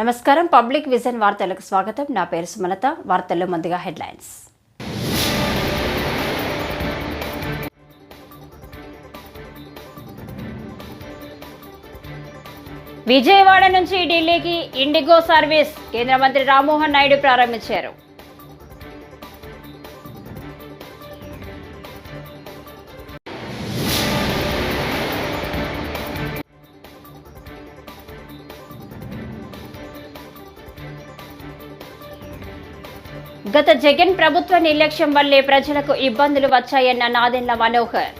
నమస్కారం. Public vision వార్తలకు స్వాగతం. నా పేరు సుమలత. వార్తల్లో ముందుగా హెడ్లైన్స్. విజయవాడ నుంచి ఢిల్లీకి ఇండిగో సర్వీస్ కేంద్ర మంత్రి రామ్మోహన్ నాయుడు ప్రారంభించారు. గత జగన్ ప్రభుత్వ నిర్లక్ష్యం వల్లే ప్రజలకు ఇబ్బందులు వచ్చాయన్న నాదెండ్ల మనోహర్.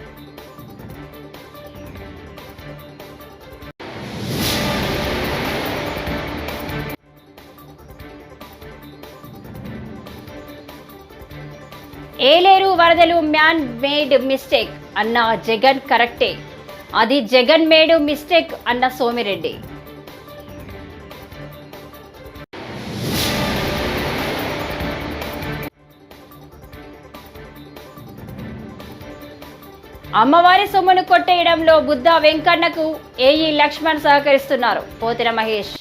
ఏలేరు వరదలు మ్యాన్ మేడ్ మిస్టేక్ అన్న జగన్ కరెక్టే, అది జగన్ మేడ్ మిస్టేక్ అన్న సోమిరెడ్డి. అమ్మవారి సొమ్మును కొట్టేయడంలో బుద్ధా వెంకన్నకు ఏఈ లక్ష్మణ్ సహకరిస్తున్నారు. పోతిన మహేష్.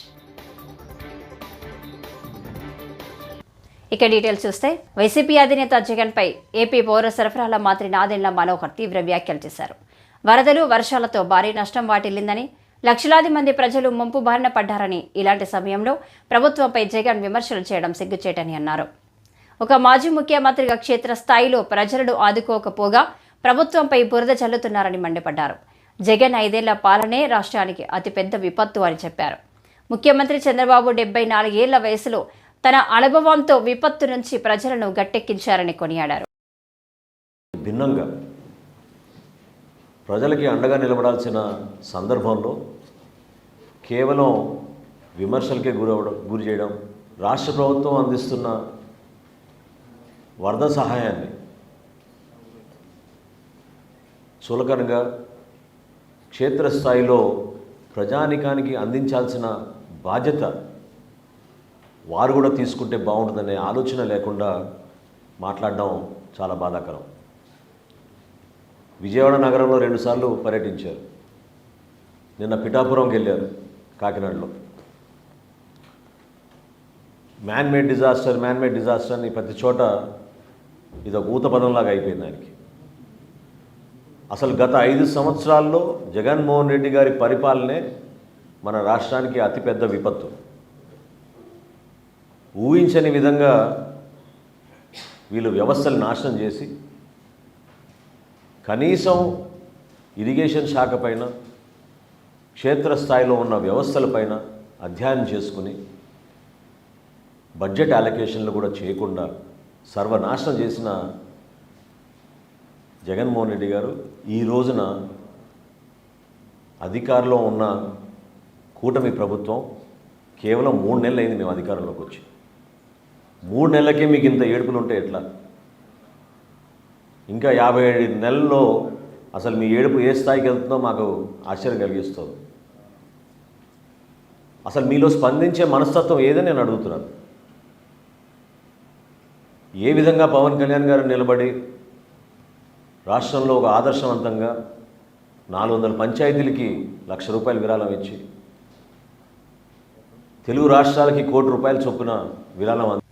ఇక డీటెయిల్స్ చూస్తే, వైసీపీ అధినేత జగన్ పై ఏపీ పౌర సరఫరాల మంత్రి నాదెండ్ల మనోహర్ తీవ్ర వ్యాఖ్యలు చేశారు. వరదలు వర్షాలతో భారీ నష్టం వాటిల్లిందని, లక్షలాది మంది ప్రజలు ముంపు బారిన పడ్డారని, ఇలాంటి సమయంలో ప్రభుత్వంపై జగన్ విమర్శలు చేయడం సిగ్గుచేటని అన్నారు. ఒక మాజీ ముఖ్యమంత్రిగా క్షేత్రస్థాయిలో ప్రజలను ఆదుకోకపోగా ప్రభుత్వంపై బురద చల్లుతున్నారని మండిపడ్డారు. జగన్ 5 ఏళ్ల పాలనే రాష్ట్రానికి అతిపెద్ద విపత్తు అని చెప్పారు. ముఖ్యమంత్రి చంద్రబాబు 74 ఏళ్ల వయసులో తన అనుభవంతో విపత్తు నుంచి ప్రజలను గట్టెక్కించారని కొనియాడారు. భిన్నంగా ప్రజలకి అండగా నిలబడాల్సిన సందర్భంలో కేవలం విమర్శలకే గురి చేయడం, రాష్ట్ర ప్రభుత్వం అందిస్తున్న వరద సహాయాన్ని చులకనగా క్షేత్రస్థాయిలో ప్రజానికానికి అందించాల్సిన బాధ్యత వారు కూడా తీసుకుంటే బాగుంటుందనే ఆలోచన లేకుండా మాట్లాడడం చాలా బాధాకరం. విజయవాడ నగరంలో 2 సార్లు పర్యటించారు. నిన్న పిఠాపురంకి వెళ్ళారు, కాకినాడలో. మ్యాన్ మేడ్ డిజాస్టర్ అని ప్రతి చోట ఇది ఒక ఊత పదంలాగా అయిపోయింది ఆయనకి. అసలు గత 5 సంవత్సరాల్లో జగన్మోహన్ రెడ్డి గారి పరిపాలనే మన రాష్ట్రానికి అతిపెద్ద విపత్తు. ఊహించని విధంగా వీళ్ళు వ్యవస్థలు నాశనం చేసి కనీసం ఇరిగేషన్ శాఖ పైన, క్షేత్రస్థాయిలో ఉన్న వ్యవస్థలపైన అధ్యయనం చేసుకుని బడ్జెట్ అలొకేషన్లు కూడా చేయకుండా సర్వనాశనం చేసిన జగన్మోహన్ రెడ్డి గారు ఈ రోజున అధికారంలో ఉన్న కూటమి ప్రభుత్వం కేవలం 3 నెలలు అయింది మేము అధికారంలోకి వచ్చి. 3 నెలలకే మీకు ఇంత ఏడుపులు ఉంటే ఎట్లా? ఇంకా 57 నెలల్లో అసలు మీ ఏడుపు ఏ స్థాయికి వెళ్తుందో మాకు ఆశ్చర్యం కలిగిస్తుంది. అసలు మీలో స్పందించే మనస్తత్వం ఏదని నేను అడుగుతున్నాను. ఏ విధంగా పవన్ కళ్యాణ్ గారు నిలబడి రాష్ట్రంలో ఒక ఆదర్శవంతంగా 400 పంచాయతీలకి ₹1,00,000 విరాళం ఇచ్చి తెలుగు రాష్ట్రాలకి ₹1,00,00,000 చొప్పున విరాళం.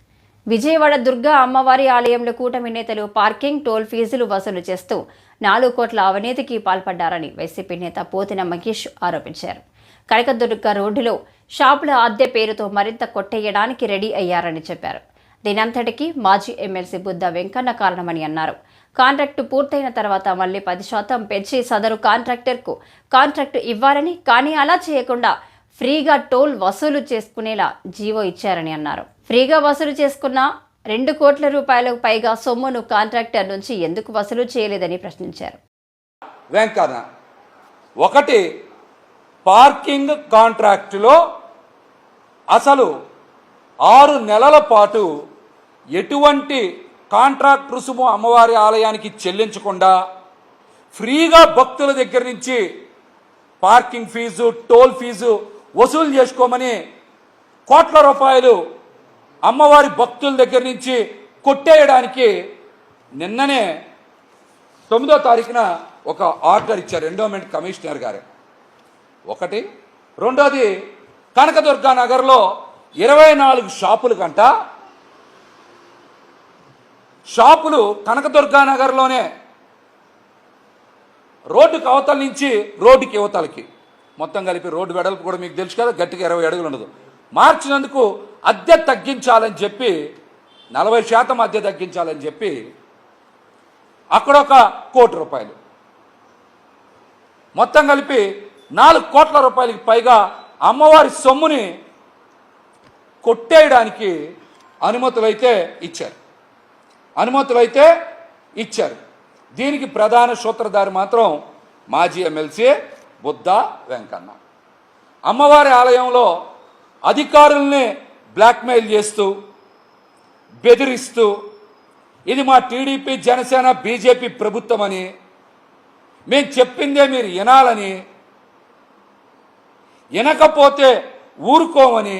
విజయవాడ దుర్గా అమ్మవారి ఆలయంలో కూటమి నేతలు పార్కింగ్, టోల్ ఫీజులు వసూలు చేస్తూ 4 కోట్ల అవినీతికి పాల్పడ్డారని వైసీపీ నేత పోతిన మహేష్ ఆరోపించారు. కనకదుర్గ రోడ్డులో షాపుల అద్దె పేరుతో మరింత కొట్టేయడానికి రెడీ అయ్యారని చెప్పారు. దీనంతటికీ మాజీ ఎమ్మెల్సీ బుద్ధా వెంకన్న కారణమని అన్నారు. కాంట్రాక్టు పూర్తయిన తర్వాత మళ్లీ 10% పెంచి సదరు కాంట్రాక్టర్కు కాంట్రాక్టు ఇవ్వాలని, కానీ అలా చేయకుండా ఫ్రీగా టోల్ వసూలు చేసుకునేలా జీవో ఇచ్చారని అన్నారు. ఫ్రీగా వసూలు చేసుకున్న ₹2 కోట్ల పైగా సొమ్మును కాంట్రాక్టర్ నుంచి ఎందుకు వసూలు చేయలేదని ప్రశ్నించారు. వెంకన్న ఒకటి, పార్కింగ్ కాంట్రాక్టులో అసలు 6 నెలల పాటు ఎటువంటి కాంట్రాక్ట్ రుసుము అమ్మవారి ఆలయానికి చెల్లించకుండా ఫ్రీగా భక్తుల దగ్గర నుంచి పార్కింగ్ ఫీజు, టోల్ ఫీజు వసూలు చేసుకోమని కోట్ల రూపాయలు అమ్మవారి భక్తుల దగ్గర నుంచి కొట్టేయడానికి నిన్ననే 9వ తారీఖున ఒక ఆర్డర్ ఇచ్చారు ఎండోమెంట్ కమిషనర్ గారు. ఒకటి. రెండోది, కనకదుర్గా నగర్లో 24 షాపులు కంట, షాపులు కనకదుర్గానగర్లోనే రోడ్డుకి అవతల నుంచి రోడ్డుకి యువతలకి మొత్తం కలిపి రోడ్డు వెడల్పు కూడా మీకు తెలుసు కదా, గట్టిగా 20 అడుగులు ఉండదు. మార్చినందుకు అద్దె తగ్గించాలని చెప్పి 40% అద్దె తగ్గించాలని చెప్పి అక్కడ ₹1 కోటి, మొత్తం కలిపి ₹4 కోట్ల పైగా అమ్మవారి సొమ్ముని కొట్టేయడానికి అనుమతులైతే ఇచ్చారు. దీనికి ప్రధాన సూత్రధారి మాత్రం మాజీ ఎమ్మెల్సీ బుద్ధ వెంకన్న. అమ్మవారి ఆలయంలో అధికారుల్ని బ్లాక్మెయిల్ చేస్తూ, బెదిరిస్తూ, ఇది మా టీడీపీ, జనసేన, బీజేపీ ప్రభుత్వం అని, మేము చెప్పిందే మీరు వినాలని, వినకపోతే ఊరుకోమని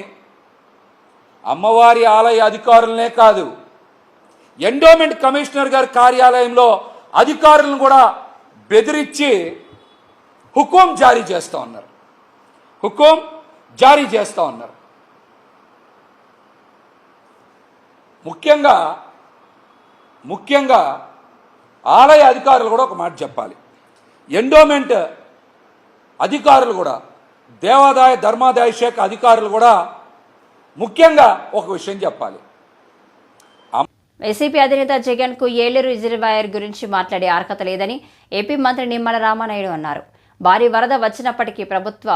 అమ్మవారి ఆలయ అధికారులనే కాదు, ఎండోమెంట్ కమిషనర్ గారి కార్యాలయంలో అధికారులను కూడా బెదిరించి హుకుం జారీ చేస్తూ ఉన్నారు. ముఖ్యంగా ఆలయ అధికారులు కూడా ఒక మాట చెప్పాలి. ఎండోమెంట్ అధికారులు కూడా, దేవాదాయ ధర్మాదాయ శాఖ అధికారులు కూడా ముఖ్యంగా ఒక విషయం చెప్పాలి. వైసీపీ అధినేత జగన్ కు ఏలేరు రిజర్వాయర్ గురించి మాట్లాడే అర్హత లేదని ఏపీ మంత్రి నిమ్మల రామానాయుడు అన్నారు. భారీ వరద వచ్చినప్పటికీ ప్రభుత్వ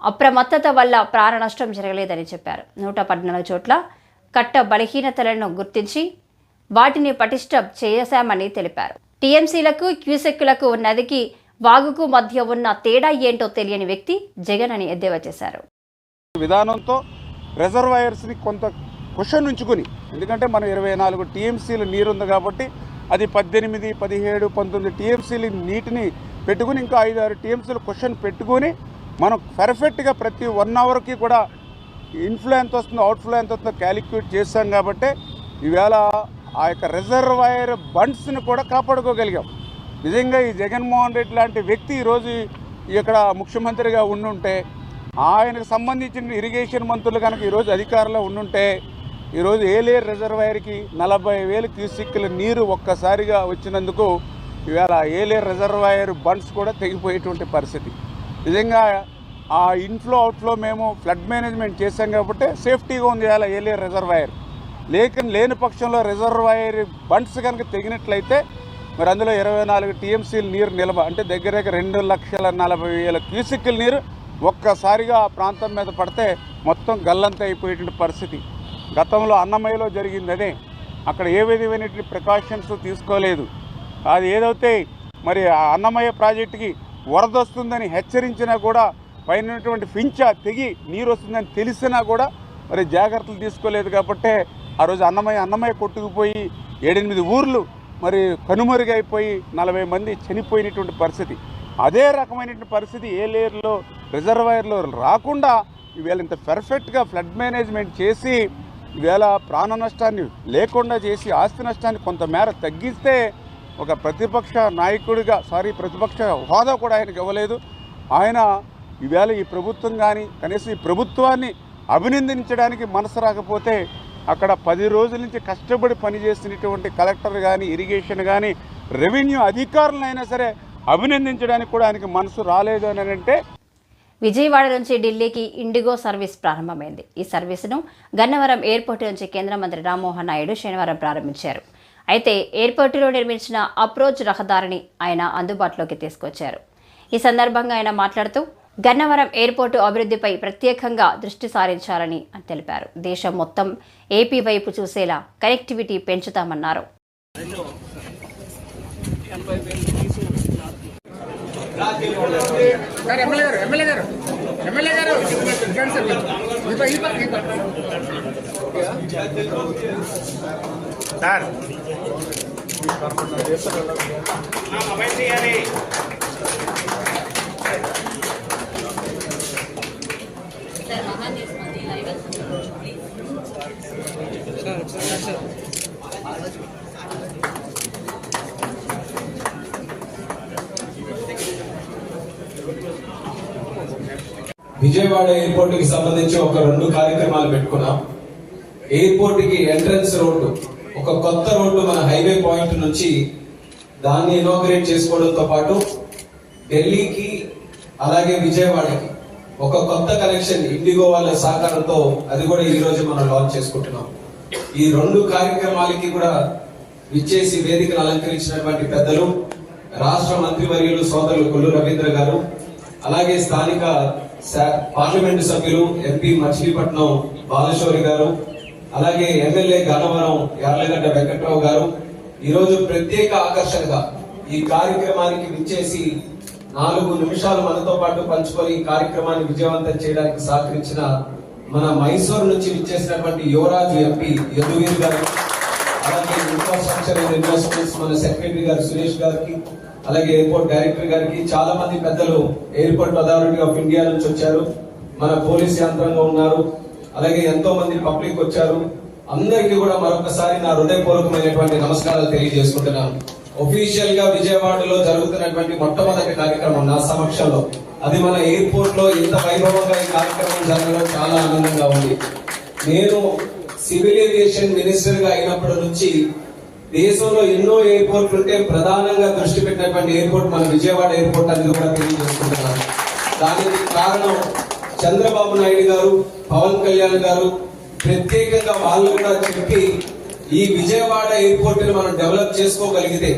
అప్రమత్తత వల్ల ప్రాణ నష్టం జరగలేదని చెప్పారు. 114 చోట్ల కట్ట బలహీనతలను గుర్తించి వాటిని పటిష్టం చేశామని తెలిపారు. టీఎంసీలకు, క్యూసెక్కులకు, నదికి, వాగుకు మధ్య ఉన్న తేడా ఏంటో తెలియని వ్యక్తి జగన్ అని ఎద్దేవా చేశారు. విధానంతో రిజర్వాయర్స్ని కొంత క్వశ్చన్ ఉంచుకుని, ఎందుకంటే మనం 24 టీఎంసీలు నీరు ఉంది కాబట్టి అది 18, 17, 19 టీఎంసీలు నీటిని పెట్టుకుని ఇంకా 5-6 టీఎంసీలు క్వశ్చన్ పెట్టుకుని మనం పర్ఫెక్ట్గా ప్రతి 1 అవర్కి కూడా ఇన్ఫ్లో ఎంత వస్తుందో, అవుట్ఫ్లో ఎంత వస్తుందో క్యాలిక్యులేట్ చేస్తాం కాబట్టి ఈవేళ ఆ యొక్క రిజర్వాయర్ బండ్స్ని కూడా కాపాడుకోగలిగాం. నిజంగా ఈ జగన్మోహన్ రెడ్డి లాంటి వ్యక్తి ఈరోజు ఇక్కడ ముఖ్యమంత్రిగా ఉండుంటే, ఆయనకు సంబంధించిన ఇరిగేషన్ మంత్రులు కనుక ఈరోజు అధికారంలో ఉండుంటే, ఈరోజు ఏలేరు రిజర్వాయర్కి 40,000 క్యూసెక్కుల నీరు ఒక్కసారిగా వచ్చినందుకు ఇవాళ ఏలేరు రిజర్వాయర్ బండ్స్ కూడా తెగిపోయేటువంటి పరిస్థితి. నిజంగా ఆ ఇన్ఫ్లో అవుట్ఫ్లో మేము ఫ్లడ్ మేనేజ్మెంట్ చేశాం కాబట్టి సేఫ్టీగా ఉంది ఇవాళ ఏలేరు రిజర్వాయర్. లేని పక్షంలో రిజర్వాయర్ బండ్స్ కనుక తెగినట్లయితే మరి అందులో 24 టీఎంసీల నీరు నిల్వ, అంటే దగ్గర 2,40,000 క్యూసెక్కుల నీరు ఒక్కసారిగా ఆ ప్రాంతం మీద పడితే మొత్తం గల్లంత అయిపోయేటువంటి పరిస్థితి. గతంలో అన్నమయ్యలో జరిగింది అదే. అక్కడ ఏ విధమైనటువంటి ప్రికాషన్స్ తీసుకోలేదు. అది ఏదైతే మరి ఆ అన్నమయ్య ప్రాజెక్టుకి వరద వస్తుందని హెచ్చరించినా కూడా, పైనటువంటి ఫించా తెగి నీరు వస్తుందని తెలిసినా కూడా మరి జాగ్రత్తలు తీసుకోలేదు. కాబట్టి ఆ రోజు అన్నమయ్య కొట్టుకుపోయి 7-8 ఊర్లు మరి కనుమరుగైపోయి 40 మంది చనిపోయినటువంటి పరిస్థితి. అదే రకమైనటువంటి పరిస్థితి ఏలేరులో రిజర్వాయర్లో రాకుండా ఈవేళ ఇంత పర్ఫెక్ట్గా ఫ్లడ్ మేనేజ్మెంట్ చేసి ఈవేళ ప్రాణ నష్టాన్ని లేకుండా చేసి ఆస్తి నష్టాన్ని కొంతమేర తగ్గిస్తే ఒక ప్రతిపక్ష నాయకుడిగా ప్రతిపక్ష హోదా కూడా ఆయనకు ఇవ్వలేదు. ఆయన ఈవేళ ఈ ప్రభుత్వం కానీ కనీసం ఈ ప్రభుత్వాన్ని అభినందించడానికి మనసు రాకపోతే అక్కడ 10 రోజుల నుంచి కష్టపడి పనిచేస్తున్నటువంటి కలెక్టర్ కానీ, ఇరిగేషన్ కానీ, రెవెన్యూ అధికారులైనా సరే అభినందించడానికి కూడా ఆయనకి మనసు రాలేదు అని అంటే. విజయవాడ నుంచి ఢిల్లీకి ఇండిగో సర్వీస్ ప్రారంభమైంది. ఈ సర్వీసును గన్నవరం ఎయిర్పోర్టు నుంచి కేంద్ర మంత్రి రామ్మోహన్ నాయుడు శనివారం ప్రారంభించారు. అయితే ఎయిర్పోర్టులో నిర్మించిన అప్రోచ్ రహదారిని ఆయన అందుబాటులోకి తీసుకొచ్చారు. ఈ సందర్భంగా ఆయన మాట్లాడుతూ గన్నవరం ఎయిర్పోర్టు అభివృద్ధిపై ప్రత్యేకంగా దృష్టి సారించాలని తెలిపారు. దేశం మొత్తం ఏపీ వైపు చూసేలా కనెక్టివిటీ పెంచుతామన్నారు. విజయవాడ ఎయిర్పోర్ట్ కి సంబంధించి ఒక 2 కార్యక్రమాలు పెట్టుకున్నాం. ఎయిర్పోర్ట్ కి ఎంట్రన్స్ రోడ్డు, ఒక కొత్త రోడ్డు మన హైవే పాయింట్ నుంచి దాన్ని ఇనాగ్రేట్ చేసుకోవడంతో పాటు ఢిల్లీకి అలాగే విజయవాడకి ఒక కొత్త కనెక్షన్ ఇండిగో వాళ్ళ సహకారంతో అది కూడా ఈ రోజు మనం లాంచ్ చేసుకుంటున్నాం. ఈ 2 కార్యక్రమాలకి కూడా విచ్చేసి వేదికను అలంకరించినటువంటి పెద్దలు, రాష్ట్ర మంత్రివర్యులు సోదరులు కొల్లు రవీంద్ర గారు, అలాగే స్థానిక పార్లమెంటు సభ్యులు ఎంపీ మచిలీపట్నం బాలశౌరి గారు, అలాగే ఎమ్మెల్యే గన్నవరం యార్లగడ్డ వెంకట్రావు గారు ఈ రోజు ప్రత్యేక ఆకర్షణగా ఈ కార్యక్రమానికి విచ్చేసి 4 నిమిషాలు మనతో పాటు పంచుకొని ఈ కార్యక్రమాన్ని విజయవంతం చేయడానికి సహకరించిన మన మైసూరు నుంచి విచ్చేసినటువంటి యువరాజు ఎంపీ యదువీర్ గారు, అలాగే ఇన్ఫ్రాస్ట్రక్చర్ అండ్ ఇన్వెస్ట్మెంట్స్ మన సెక్రటరీ గారు సురేష్ గారికి, అలాగే ఎయిర్పోర్ట్ డైరెక్టర్ గారికి, చాలా మంది పెద్దలు ఎయిర్పోర్ట్ అథారిటీ ఆఫ్ ఇండియా నుంచి వచ్చారు, మన పోలీస్ యంత్రాంగం ఉన్నారు, అలాగే ఎంతో మంది పబ్లిక్ వచ్చారు. అందరికీ కూడా మరొకసారి నా హృదయపూర్వకమైనటువంటి నమస్కారాలు తెలియజేసుకుంటున్నాను. ఒఫీషియల్ గా విజయవాడలో జరుగుతున్నటువంటి మొట్టమొదటి కార్యక్రమం నా సమక్షంలో, అది మన ఎయిర్పోర్ట్ లో ఇంత వైభవంగా ఈ కార్యక్రమం జరగడం చాలా ఆనందంగా ఉంది. నేను సివిల్ ఏవియేషన్ మినిస్టర్ గా అయినప్పటి నుంచి దేశంలో ఎన్నో ఎయిర్పోర్ట్లు ఉంటే ప్రధానంగా దృష్టి పెట్టినటువంటి ఎయిర్పోర్ట్ మన విజయవాడ ఎయిర్పోర్ట్ అనేది కూడా తెలియజేసుకుంటున్నాను. దానికి కారణం చంద్రబాబు నాయుడు గారు, పవన్ కళ్యాణ్ గారు ప్రత్యేకంగా వాళ్ళు కూడా చెప్పి ఈ విజయవాడ ఎయిర్పోర్ట్ ని మనం డెవలప్ చేసుకోగలిగితే,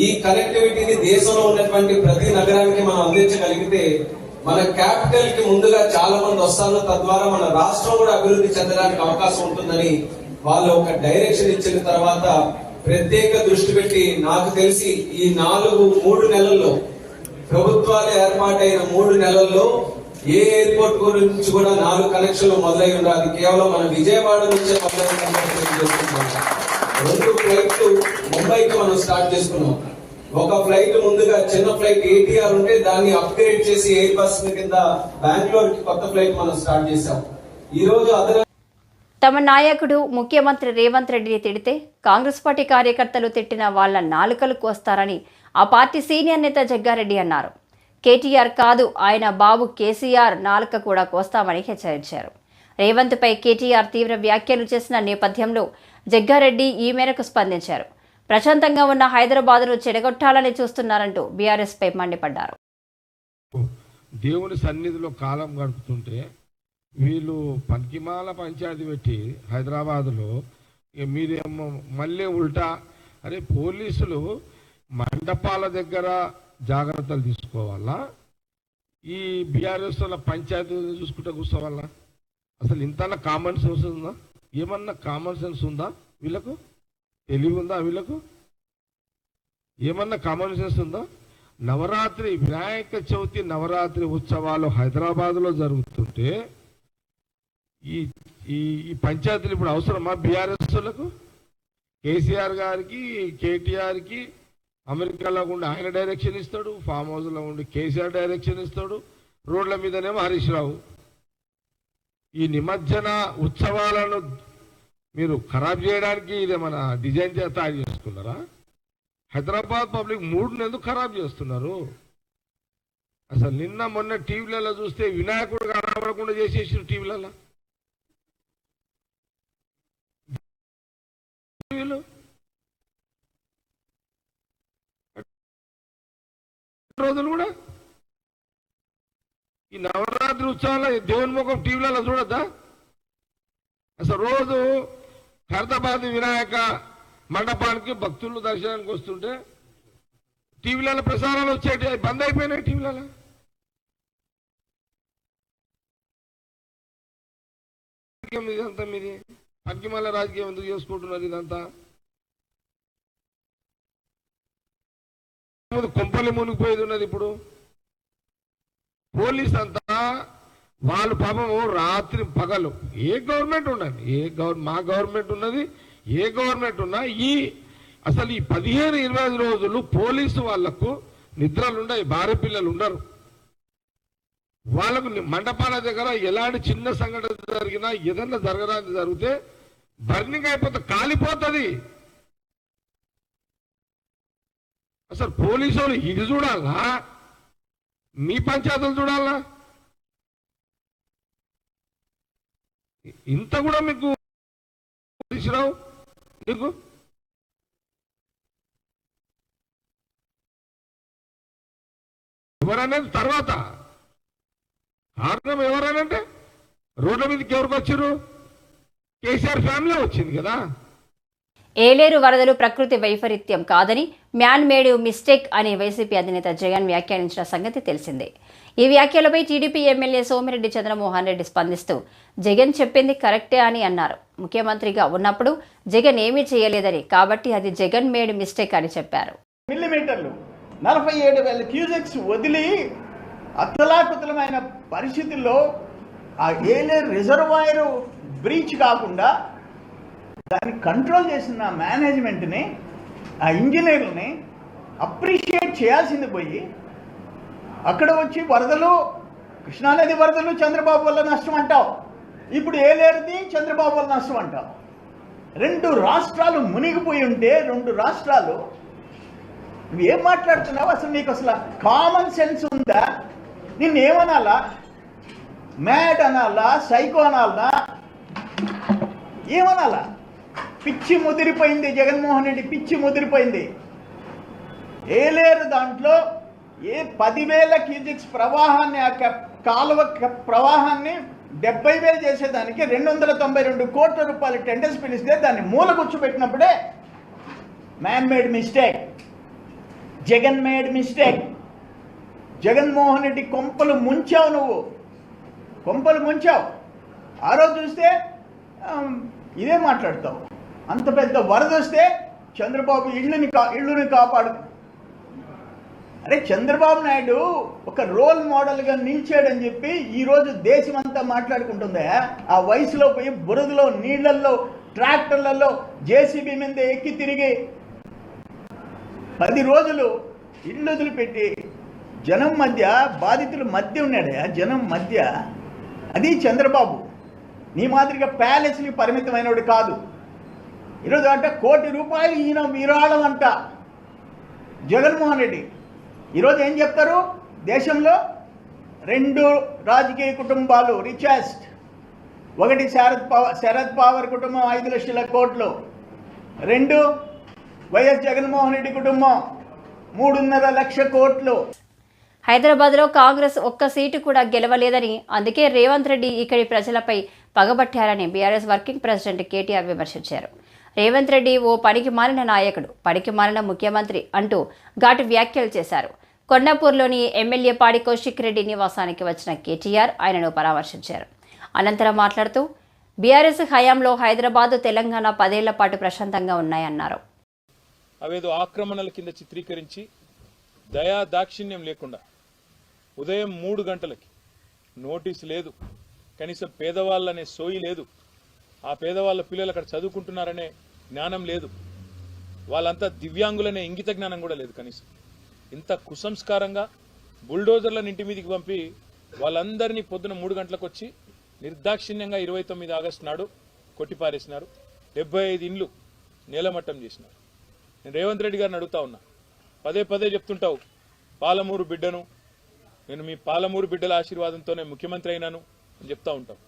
ఈ కనెక్టివిటీని దేశంలో ఉన్నటువంటి ప్రతి నగరానికి మనం అందించగలిగితే మన క్యాపిటల్ కి ముందుగా చాలా మంది వస్తారు, తద్వారా మన రాష్ట్రం కూడా అభివృద్ధి చెందడానికి అవకాశం ఉంటుందని వాళ్ళు ఒక డైరెక్షన్ ఇచ్చిన తర్వాత ప్రత్యేక దృష్టి పెట్టి, నాకు తెలిసి ఈ 3 నెలల్లో ప్రభుత్వాలు ఏర్పాటైన 3 నెలల్లో ఏ ఎయిర్పోర్ట్ గురించి కూడా 4 కనెక్షన్లు మొదలై ఉండాలి. కేవలం మన విజయవాడ నుంచే మొదలైన 2 ఫ్లైట్లు ముంబైకి మనం స్టార్ట్ చేసుకున్నాం. ఒక ఫ్లైట్ ముందుగా చిన్న ఫ్లైట్ ATR ఉంటే దాన్ని అప్గ్రేడ్ చేసి ఎయిర్ బస్ కింద బెంగళూరు కి కొత్త ఫ్లైట్ మనం స్టార్ట్ చేశాం. ఈ రోజు తమ నాయకుడు ముఖ్యమంత్రి రేవంత్ రెడ్డిని తిడితే కాంగ్రెస్ పార్టీ కార్యకర్తలు తిట్టిన వాళ్ల నాలుకలు కోస్తారని ఆ పార్టీ సీనియర్ నేత జగ్గారెడ్డి అన్నారు. కేటీఆర్ కాదు, ఆయన బాబు కేసీఆర్ నాలుక కూడా కోస్తామని హెచ్చరించారు. రేవంత్ పై కేటీఆర్ తీవ్ర వ్యాఖ్యలు చేసిన నేపథ్యంలో జగ్గారెడ్డి ఈ మేరకు స్పందించారు. ప్రశాంతంగా ఉన్న హైదరాబాద్ను చెడగొట్టాలని చూస్తున్నారంటూ బీఆర్ఎస్ పై మండిపడ్డారు. దేవుని సన్నిధిలో కాలం గడుపుతుంటే వీళ్ళు పనికిమాల పంచాయతీ పెట్టి హైదరాబాద్లో మీరేమో మళ్ళీ ఉల్టా, అరే పోలీసులు మండపాల దగ్గర జాగ్రత్తలు తీసుకోవాలా, ఈ బీఆర్ఎస్ వాళ్ళ పంచాయతీ చూసుకుంటే కూర్చోవాలా? అసలు ఇంతన్నా కామన్ సెన్స్ ఉందా? ఏమన్నా కామన్ సెన్స్ ఉందా? వీళ్ళకు తెలివి ఉందా? వీళ్ళకు ఏమన్నా కామన్ సెన్స్ ఉందా? నవరాత్రి వినాయక చవితి నవరాత్రి ఉత్సవాలు హైదరాబాద్లో జరుగుతుంటే ఈ ఈ పంచాయతీలు ఇప్పుడు అవసరమా బీఆర్ఎస్లకు? కేసీఆర్ గారికి కేటీఆర్కి అమెరికాలో ఉండి ఆయన డైరెక్షన్ ఇస్తాడు, ఫామ్ హౌస్లో ఉండి కేసీఆర్ డైరెక్షన్ ఇస్తాడు, రోడ్ల మీదనేమో హరీష్ రావు. ఈ నిమజ్జన ఉత్సవాలను మీరు ఖరాబ్ చేయడానికి ఇదేమన్నా డిజైన్ తయారు చేసుకున్నారా? హైదరాబాద్ పబ్లిక్ మూడ్ని ఎందుకు ఖరాబ్ చేస్తున్నారు? అసలు నిన్న మొన్న టీవీలలో చూస్తే వినాయకుడు కనబడకుండా చేసేసారు. టీవీలలో రోజులు కూడా ఈ నవరాత్రి ఉత్సవాల దేవుని ముఖం టీవీలలో చూడద్దా? అసలు రోజు ఖైరతాబాద్ వినాయక మండపానికి భక్తులు దర్శనానికి వస్తుంటే టీవీలలో ప్రసారాలు వచ్చేటి బంద్ అయిపోయినాయి. టీవీలలో ఇదంతా మీది పక్కిమల్ల రాజకీయం ఎందుకు చేసుకుంటున్నారు? ఇదంతా కొంపల్లి మునిగిపోయేది ఉన్నది. ఇప్పుడు పోలీస్ అంతా వాళ్ళు పాపము రాత్రి పగలు ఏ గవర్నమెంట్ ఉన్నది, మా గవర్నమెంట్ ఉన్నది, ఏ గవర్నమెంట్ ఉన్నా అసలు ఈ 15-20 రోజులు పోలీసు వాళ్లకు నిద్రలు ఉన్నాయి, భార్య పిల్లలు ఉండరు. వాళ్ళకు మండపాల దగ్గర ఎలాంటి చిన్న సంఘటన జరిగినా ఏదన్నా జరగడానికి జరిగితే బర్నింగ్ అయిపోతే కాలిపోతుంది. అసలు పోలీసు వాళ్ళు ఇది చూడాలా, మీ పంచాయతీలు చూడాలా? ఇంత కూడా మీకు తీసుకురావు నీకు ఎవరనేది తర్వాత కారణం ఎవరనంటే రోడ్ల మీదకి ఎవరికి వచ్చారు? కేసీఆర్ ఫ్యామిలీ వచ్చింది కదా. ఏలేరు వరదలు ప్రకృతి వైపరీత్యం కాదని మ్యాన్ మేడ్ మిస్టేక్ అని వైసీపీ అధినేత జగన్ వ్యాఖ్యానించిన సంగతి తెలిసిందే. ఈ వ్యాఖ్యలపై టీడీపీ ఎమ్మెల్యే సోమిరెడ్డి చంద్రమోహన్ రెడ్డి స్పందిస్తూ జగన్ చెప్పింది కరెక్టే అని అన్నారు. ముఖ్యమంత్రిగా ఉన్నప్పుడు జగన్ ఏమీ చేయలేదని, కాబట్టి అది జగన్ మేడ్ మిస్టేక్ అని చెప్పారు. మిల్లీమీటర్లు 47,000 క్యూసెక్స్ వదిలి అతలాకుతలమైన పరిస్థితుల్లో ఆ ఏలేరు రిజర్వాయర్ బ్రీచ్ కాకుండా దాన్ని కంట్రోల్ చేసిన మేనేజ్మెంట్ని, ఆ ఇంజనీర్లని అప్రిషియేట్ చేయాల్సింది పోయి అక్కడ వచ్చి వరదలు, కృష్ణానది వరదలు చంద్రబాబు వల్ల నష్టం అంటావు, ఇప్పుడు ఏలేరుది చంద్రబాబు వల్ల నష్టం అంటావు. 2 రాష్ట్రాలు మునిగిపోయి ఉంటే 2 రాష్ట్రాలు నువ్వేం మాట్లాడుతున్నావు? అసలు నీకు అసలు కామన్ సెన్స్ ఉందా? నిన్నేమనాలా? మ్యాడ్ అనాలా? సైకో అనాలా? ఏమనాలా? పిచ్చి ముదిరిపోయింది జగన్మోహన్ రెడ్డి, పిచ్చి ముదిరిపోయింది. ఏలేరు దాంట్లో 10,000 క్యూసెక్స్ ప్రవాహాన్ని, ఆ కాలువ ప్రవాహాన్ని 70,000 చేసేదానికి 292 కోట్ల రూపాయలు టెండర్స్ పిలిస్తే దాన్ని మూల కూర్చోబెట్టినప్పుడే man made mistake, Jagan made mistake. Jaganmohan Reddy కొంపలు ముంచావు, నువ్వు కొంపలు ముంచావు. ఆ రోజు చూస్తే ఇదే మాట్లాడతావు. అంత పెద్ద వరద వస్తే చంద్రబాబు ఇళ్ళుని కాపాడు. అరే చంద్రబాబు నాయుడు ఒక రోల్ మోడల్గా నిలిచాడని చెప్పి ఈరోజు దేశమంతా మాట్లాడుకుంటుందా? ఆ వయసులో పోయి బురదలో, నీళ్లల్లో, ట్రాక్టర్లలో జేసీబీ మీద ఎక్కి తిరిగి 10 రోజులు ఇళ్ళు వదిలిపెట్టి జనం మధ్య, బాధితుల మధ్య ఉన్నాడే, జనం మధ్య. అది చంద్రబాబు. నీ మాదిరిగా ప్యాలెస్ని పరిమితమైనవాడు కాదు. ఈరోజు అంటే ₹1 కోటి ఈయన విరాళం అంట జగన్మోహన్ రెడ్డి. ఈరోజు ఏం చెప్తారు? దేశంలో 2 రాజకీయ కుటుంబాలు రిచెస్ట్. ఒకటి శరద్ పవార్ కుటుంబం 5 లక్షల కోట్లు, 2 వైఎస్ జగన్మోహన్ రెడ్డి కుటుంబం 3.5 లక్షల కోట్లు. హైదరాబాద్లో కాంగ్రెస్ ఒక్క సీటు కూడా గెలవలేదని, అందుకే రేవంత్ రెడ్డి ఇక్కడి ప్రజలపై పగబట్టారని బీఆర్ఎస్ వర్కింగ్ ప్రెసిడెంట్ కేటీఆర్ విమర్శించారు. రేవంత్ రెడ్డి ఓ పనికి మాలిన నాయకుడు, పనికి మాలిన ముఖ్యమంత్రి అంటూ ఘాటు వ్యాఖ్యలు చేశారు. కొండాపూర్లోని ఎమ్మెల్యే పాడి కౌశిక్ రెడ్డి నివాసానికి వచ్చిన కేటీఆర్ ఆయనను పరామర్శించారు. అనంతరం మాట్లాడుతూ బీఆర్ఎస్ హయాంలో హైదరాబాద్, తెలంగాణ 10 ఏళ్ల పాటు ప్రశాంతంగా ఉన్నాయన్నారు. అవేదో ఆక్రమణల కింద చిత్రీకరించి దయా దాక్షిణ్యం లేకుండా ఉదయం 3 గంటలకి నోటీసు లేదు, కనీసం పేదవాళ్ళనే సోయి లేదు, ఆ పేదవాళ్ళ పిల్లలు అక్కడ చదువుకుంటున్నారనే జ్ఞానం లేదు, వాళ్ళంతా దివ్యాంగులనే ఇంగిత జ్ఞానం కూడా లేదు కనీసం. ఇంత కుసంస్కారంగా బుల్డోజర్లను ఇంటి మీదకి పంపి వాళ్ళందరినీ పొద్దున 3 గంటలకు వచ్చి నిర్దాక్షిణ్యంగా 29 ఆగస్టు నాడు కొట్టిపారేసినారు. 75 ఇండ్లు నేలమట్టం చేసినారు. నేను రేవంత్ రెడ్డి గారిని అడుగుతా ఉన్నా, పదే చెప్తుంటావు పాలమూరు బిడ్డను, నేను మీ పాలమూరు బిడ్డల ఆశీర్వాదంతోనే ముఖ్యమంత్రి అయినాను అని చెప్తా ఉంటావు.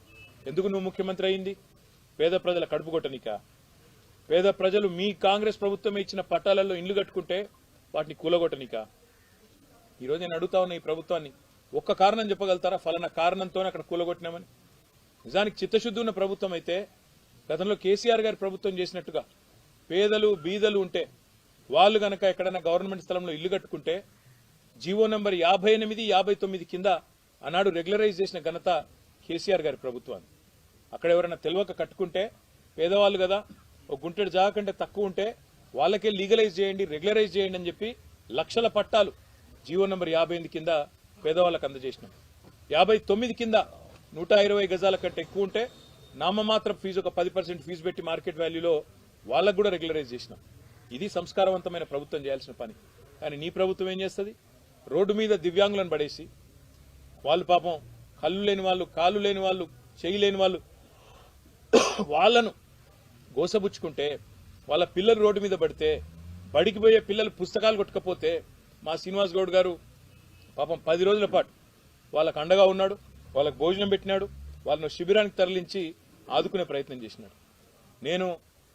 ఎందుకు నువ్వు ముఖ్యమంత్రి అయింది? పేద ప్రజల కడుపు కొట్టనికా? పేద ప్రజలు మీ కాంగ్రెస్ ప్రభుత్వం ఇచ్చిన పట్టాలలో ఇండ్లు కట్టుకుంటే వాటిని కూలగొట్టనికా? ఈరోజు నేను అడుగుతా ఉన్నా ఈ ప్రభుత్వాన్ని, ఒక్క కారణం చెప్పగలుగుతారా ఫలానా కారణంతోనే అక్కడ కూలగొట్టినామని? నిజానికి చిత్తశుద్ధి ఉన్న ప్రభుత్వం అయితే గతంలో కేసీఆర్ గారి ప్రభుత్వం చేసినట్టుగా పేదలు బీదలు ఉంటే వాళ్ళు గనక ఎక్కడైనా గవర్నమెంట్ స్థలంలో ఇల్లు కట్టుకుంటే జీవో నంబర్ 58, 59 కింద ఆనాడు రెగ్యులరైజ్ చేసిన ఘనత కేసీఆర్ గారి ప్రభుత్వాన్ని. అక్కడ ఎవరైనా తెలియక కట్టుకుంటే పేదవాళ్ళు కదా, ఒక గుంటెడు జాగా కంటే తక్కువ ఉంటే వాళ్ళకే లీగలైజ్ చేయండి, రెగ్యులరైజ్ చేయండి అని చెప్పి లక్షల పట్టాలు జీవో నంబర్ 58 కింద పేదవాళ్ళకు అందజేసినాం. 59 కింద 120 గజాల కంటే ఎక్కువ ఉంటే నామమాత్రం ఫీజు, ఒక 10% ఫీజు పెట్టి మార్కెట్ వాల్యూలో వాళ్ళకు కూడా రెగ్యులరైజ్ చేసినాం. ఇది సంస్కారవంతమైన ప్రభుత్వం చేయాల్సిన పని. కానీ నీ ప్రభుత్వం ఏం చేస్తుంది? రోడ్డు మీద దివ్యాంగులను పడేసి, వాళ్ళు పాపం కళ్ళు లేని వాళ్ళు, కాళ్ళు లేని వాళ్ళు, చెయ్యి లేని వాళ్ళు, వాళ్ళను గోసబుచ్చుకుంటే, వాళ్ళ పిల్లలు రోడ్డు మీద పడితే, బడికి పోయే పిల్లలు పుస్తకాలు కొట్టుకపోతే మా శ్రీనివాస్ గౌడ్ గారు పాపం 10 రోజుల పాటు వాళ్ళకు అండగా ఉన్నాడు, వాళ్ళకు భోజనం పెట్టినాడు, వాళ్ళను శిబిరానికి తరలించి ఆదుకునే ప్రయత్నం చేసినాడు. నేను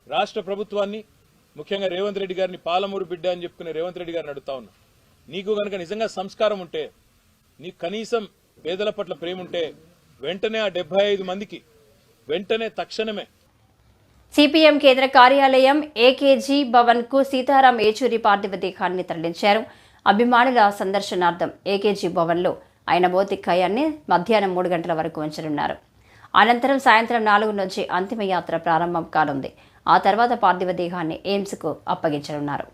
రాష్ట్ర ప్రభుత్వాన్ని, ముఖ్యంగా రేవంత్ రెడ్డి గారిని, పాలమూరు బిడ్డ అని చెప్పుకునే రేవంత్ రెడ్డి గారిని అడుగుతా ఉన్నా, నీకు గనక నిజంగా సంస్కారం ఉంటే, నీకు కనీసం పేదల పట్ల ప్రేమ ఉంటే వెంటనే ఆ 75 మందికి వెంటనే తక్షణమే సిపిఎం కేంద్ర కార్యాలయం ఏకేజీ భవన్ కు సీతారాం ఏచూరి పార్థివ దేహాన్ని తరలించారు. అభిమానుల సందర్శనార్థం ఏకేజీ భవన్ లో ఆయన భౌతికాయాన్ని మధ్యాహ్నం 3 గంటల వరకు ఉంచనున్నారు. అనంతరం సాయంత్రం 4 నుంచి అంతిమ యాత్ర ప్రారంభం కానుంది. ఆ తర్వాత పార్థివ దేహాన్ని ఎయిమ్స్ కు అప్పగించనున్నారు.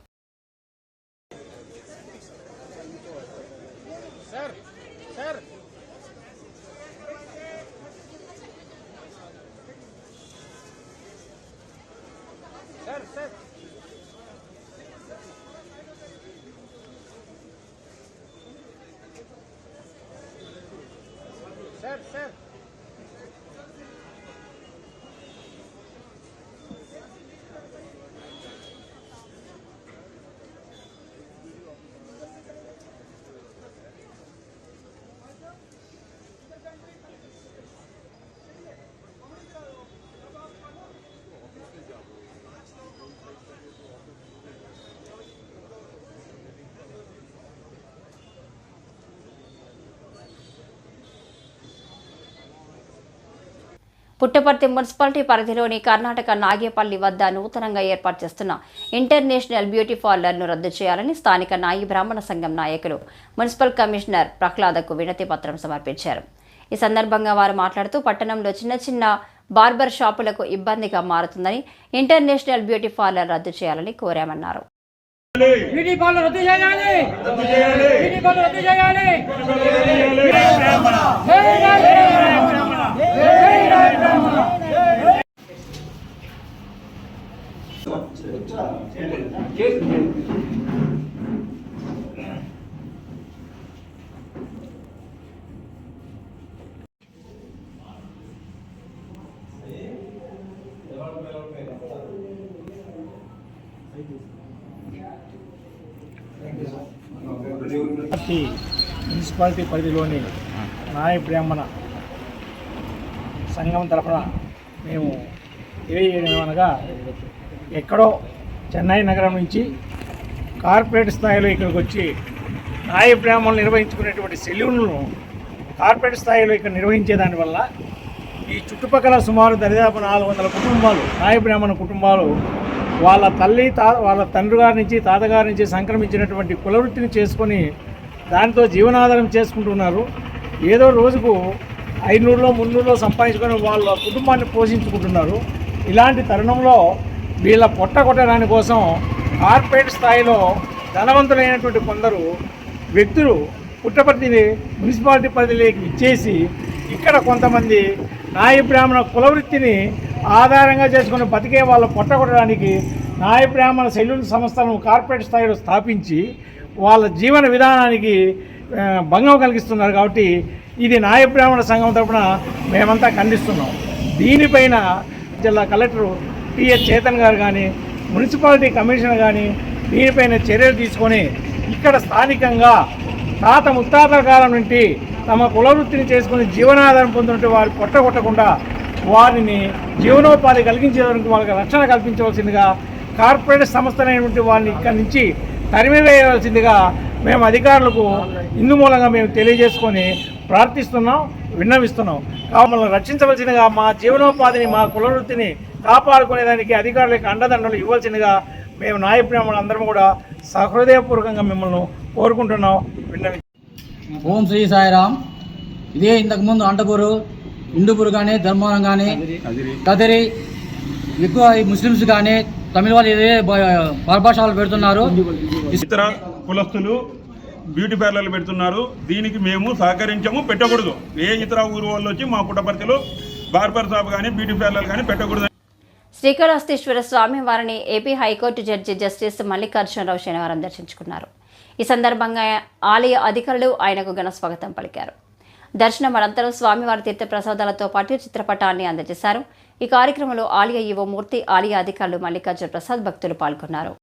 పుట్టపర్తి మున్సిపాలిటీ పరిధిలోని కర్ణాటక నాగేపల్లి వద్ద నూతనంగా ఏర్పాటు చేస్తున్న ఇంటర్నేషనల్ బ్యూటీ పార్లర్ను రద్దు చేయాలని స్థానిక నాయి బ్రాహ్మణ సంఘం నాయకులు మున్సిపల్ కమిషనర్ ప్రహ్లాదకు వినతి పత్రం సమర్పించారు. ఈ సందర్భంగా వారు మాట్లాడుతూ పట్టణంలో చిన్న చిన్న బార్బర్ షాపులకు ఇబ్బందిగా మారుతుందని ఇంటర్నేషనల్ బ్యూటీ పార్లర్ రద్దు చేయాలని కోరామన్నారు. మున్సిపాలిటీ పరిధిలోని నాయ బ్రాహ్మణ సంఘం తరఫున మేము తెలియజేయడమనగా, ఎక్కడో చెన్నై నగరం నుంచి కార్పొరేట్ స్థాయిలో ఇక్కడికి వచ్చి నాయ బ్రాహ్మణులు నిర్వహించుకునేటువంటి సెలూన్లను కార్పొరేట్ స్థాయిలో ఇక్కడ నిర్వహించే దానివల్ల ఈ చుట్టుపక్కల సుమారు దరిదాపు 400 కుటుంబాలు, నాయ బ్రాహ్మణ కుటుంబాలు వాళ్ళ వాళ్ళ తండ్రి గారి నుంచి, తాతగారి నుంచి సంక్రమించినటువంటి కులవృత్తిని చేసుకొని దానితో జీవనాధారం చేసుకుంటున్నారు. ఏదో రోజుకు 500లో 300లో సంపాదించుకొని వాళ్ళ కుటుంబాన్ని పోషించుకుంటున్నారు. ఇలాంటి తరుణంలో వీళ్ళ పొట్ట కొట్టడానికి కోసం కార్పొరేట్ స్థాయిలో ధనవంతులైనటువంటి కొందరు వ్యక్తులు పుట్టపర్తి మున్సిపాలిటీ పరిధిలోకి ఇచ్చేసి ఇక్కడ కొంతమంది నాయ బ్రాహ్మణ కులవృత్తిని ఆధారంగా చేసుకుని బతికే వాళ్ళ పొట్ట కొట్టడానికి నాయ బ్రాహ్మణ సెలూన్ సంస్థలను కార్పొరేట్ స్థాయిలో స్థాపించి వాళ్ళ జీవన విధానానికి భంగం కలిగిస్తున్నారు. కాబట్టి ఇది నాయ బ్రాహ్మణ సంఘం తరఫున మేమంతా ఖండిస్తున్నాం. దీనిపైన జిల్లా కలెక్టర్ టిఎస్ చేతన్ గారు కానీ, మున్సిపాలిటీ కమిషనర్ కానీ దీనిపైన చర్యలు తీసుకొని ఇక్కడ స్థానికంగా తాత ముత్తాతల కాలం నుండి తమ కులవృత్తిని చేసుకుని జీవనాధారం పొందుతుంటే వారి పొట్ట కొట్టకుండా వారిని జీవనోపాధి కలిగించేందుకు వాళ్ళకి రక్షణ కల్పించవలసిందిగా కార్పొరేట్ సంస్థలైనటువంటి వారిని ఇక్కడి నుంచి తరిమివేయవలసిందిగా మేము అధికారులకు ఇందు మూలంగా మేము తెలియజేసుకొని ప్రార్థిస్తున్నాం, విన్నవిస్తున్నాం. కావున రక్షించవలసిందిగా, మా జీవనోపాధిని, మా కులవృత్తిని కాపాడుకునేదానికి అధికారులకు అండదండలు ఇవ్వాల్సిందిగా మేము నాయ బ్రాహ్మణులు అందరం కూడా సహృదయపూర్వకంగా మిమ్మల్ని కోరుకుంటున్నాం, విన్నవి. ఓం శ్రీ సాయిరామ్. ఇదే ఇంతకుముందు అంటపూరు, ఇందుపూరు కానీ, ధర్మవరం కానీ, కదిరి ఎక్కువ ముస్లిమ్స్ కానీ తమిళ వాళ్ళు ఇదే పరభాషాలు పెడుతున్నారు. ఇతర కులస్తులు బ్యూటీ పార్లర్లు పెడుతున్నారు. దీనికి మేము సహకరించము, పెట్టకూడదు. ఏ ఇతర ఊరు వాళ్ళు వచ్చి మా పుట్టపర్తిలో బార్బర్ షాప్ కానీ, బ్యూటీ పార్లర్ కానీ పెట్టకూడదు. శ్రీకాళహస్తీశ్వర స్వామి వారిని AP high court judge justice Mallikarjunarao శనివారం దర్శించుకున్నారు. ఈ సందర్భంగా ఆలయ అధికారులు ఆయనకు ఘన స్వాగతం పలికారు. దర్శనం అనంతరం స్వామివారి తీర్థప్రసాదాలతో పాటు చిత్రపటాన్ని అందజేశారు. ఈ కార్యక్రమంలో ఆలయ ఈవో మూర్తి, ఆలయ అధికారులు మల్లికార్జున ప్రసాద్, భక్తులు పాల్గొన్నారు.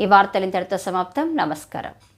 ఈ వార్తలు ఇంతటితో సమాప్తం. నమస్కారం.